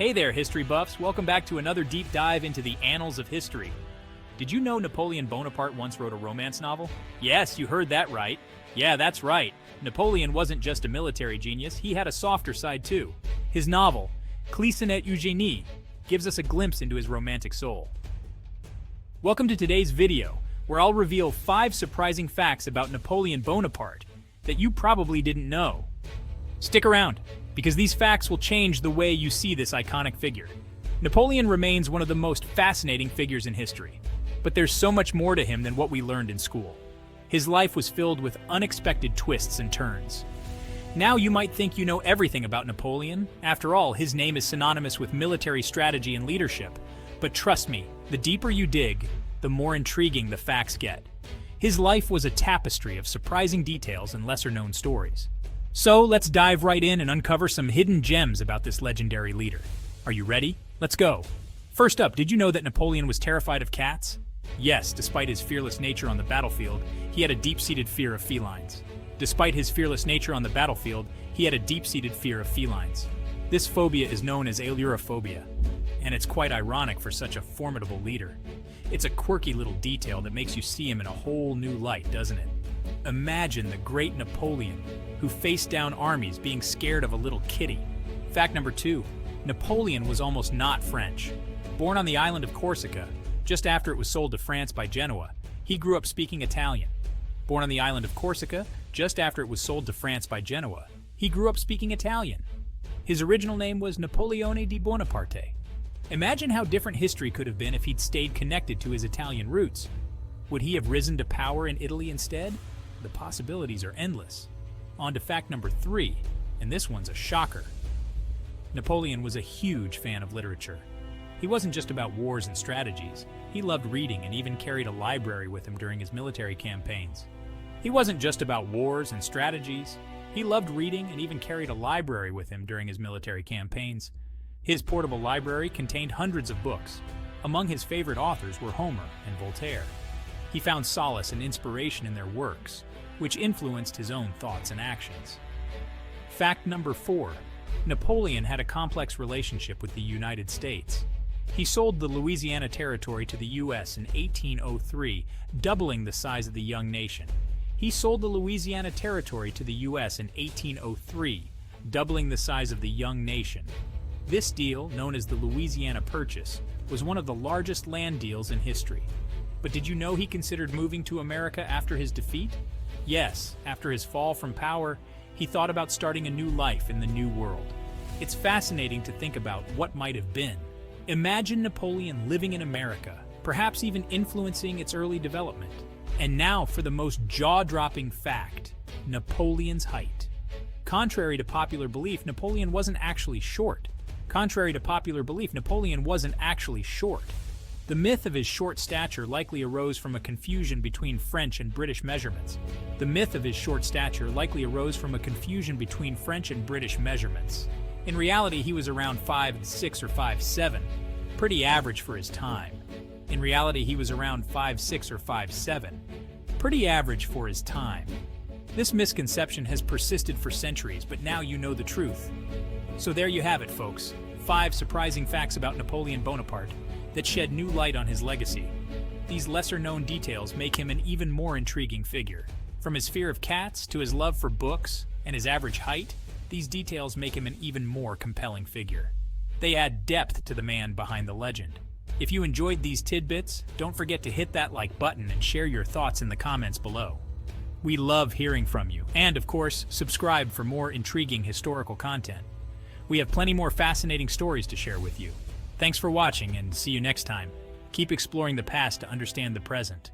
Hey there, history buffs. Welcome back to another deep dive into the annals of history. Did you know Napoleon Bonaparte once wrote a romance novel? Yes, you heard that right. Yeah, that's right. Napoleon wasn't just a military genius, he had a softer side too. His novel, Clisson et Eugénie, gives us a glimpse into his romantic soul. Welcome to today's video, where I'll reveal 5 surprising facts about Napoleon Bonaparte that you probably didn't know. Stick around, because these facts will change the way you see this iconic figure. Napoleon remains one of the most fascinating figures in history, but there's so much more to him than what we learned in school. His life was filled with unexpected twists and turns. Now you might think you know everything about Napoleon. After all, his name is synonymous with military strategy and leadership. But trust me, the deeper you dig, the more intriguing the facts get. His life was a tapestry of surprising details and lesser-known stories. So let's dive right in and uncover some hidden gems about this legendary leader. Are you ready? Let's go. First up, did you know that Napoleon was terrified of cats? Yes, despite his fearless nature on the battlefield, he had a deep-seated fear of felines. Despite his fearless nature on the battlefield, he had a deep-seated fear of felines. This phobia is known as ailurophobia, and it's quite ironic for such a formidable leader. It's a quirky little detail that makes you see him in a whole new light, doesn't it? Imagine the great Napoleon, who faced down armies being scared of a little kitty. Fact number 2, Napoleon was almost not French. Born on the island of Corsica, just after it was sold to France by Genoa, he grew up speaking Italian. Born on the island of Corsica, just after it was sold to France by Genoa, he grew up speaking Italian. His original name was Napoleone di Bonaparte. Imagine how different history could have been if he'd stayed connected to his Italian roots. Would he have risen to power in Italy instead? The possibilities are endless. On to fact number 3, and this one's a shocker. Napoleon was a huge fan of literature. He wasn't just about wars and strategies. He loved reading and even carried a library with him during his military campaigns. He wasn't just about wars and strategies. He loved reading and even carried a library with him during his military campaigns. His portable library contained hundreds of books. Among his favorite authors were Homer and Voltaire. He found solace and inspiration in their works, which influenced his own thoughts and actions. Fact number 4. Napoleon had a complex relationship with the United States. He sold the Louisiana Territory to the U.S. in 1803, doubling the size of the young nation. He sold the Louisiana Territory to the U.S. in 1803, doubling the size of the young nation. This deal, known as the Louisiana Purchase, was one of the largest land deals in history. But did you know he considered moving to America after his defeat? Yes, after his fall from power, he thought about starting a new life in the New World. It's fascinating to think about what might have been. Imagine Napoleon living in America, perhaps even influencing its early development. And now for the most jaw-dropping fact, Napoleon's height. Contrary to popular belief, Napoleon wasn't actually short. The myth of his short stature likely arose from a confusion between French and British measurements. In reality, he was around 5'6" or 5'7", pretty average for his time. This misconception has persisted for centuries, but now you know the truth. So there you have it, folks. 5 surprising facts about Napoleon Bonaparte that shed new light on his legacy. These lesser-known details make him an even more intriguing figure. From his fear of cats to his love for books and his average height, these details make him an even more compelling figure. They add depth to the man behind the legend. If you enjoyed these tidbits, don't forget to hit that like button and share your thoughts in the comments below. We love hearing from you. And of course, subscribe for more intriguing historical content. We have plenty more fascinating stories to share with you. Thanks for watching, and see you next time. Keep exploring the past to understand the present.